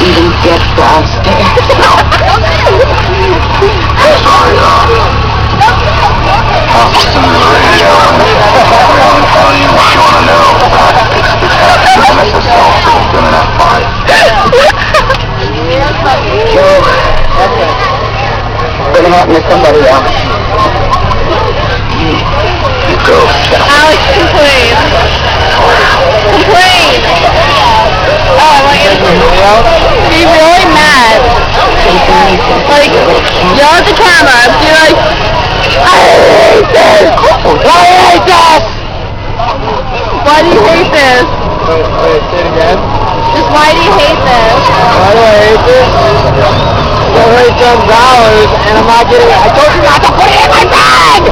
Even get downstairs. I'll listen to the radio and I'll tell you what you want to know. It's happening in SSL, doing that fight. What happened to somebody else? You go. Alex complained. Oh my goodness. Be really mad. Like, yell at the camera. Be like, I hate this! Why do you hate this? Why do you hate this? Wait, say it again. Just why do you hate this? Why do I hate this? I hate $10 and I'm not getting it. I told you not to put it in my bag!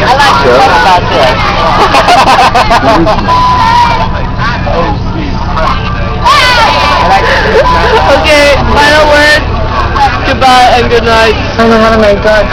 I like to talk about this. Okay, final word. Goodbye and good night. I don't know how to make that.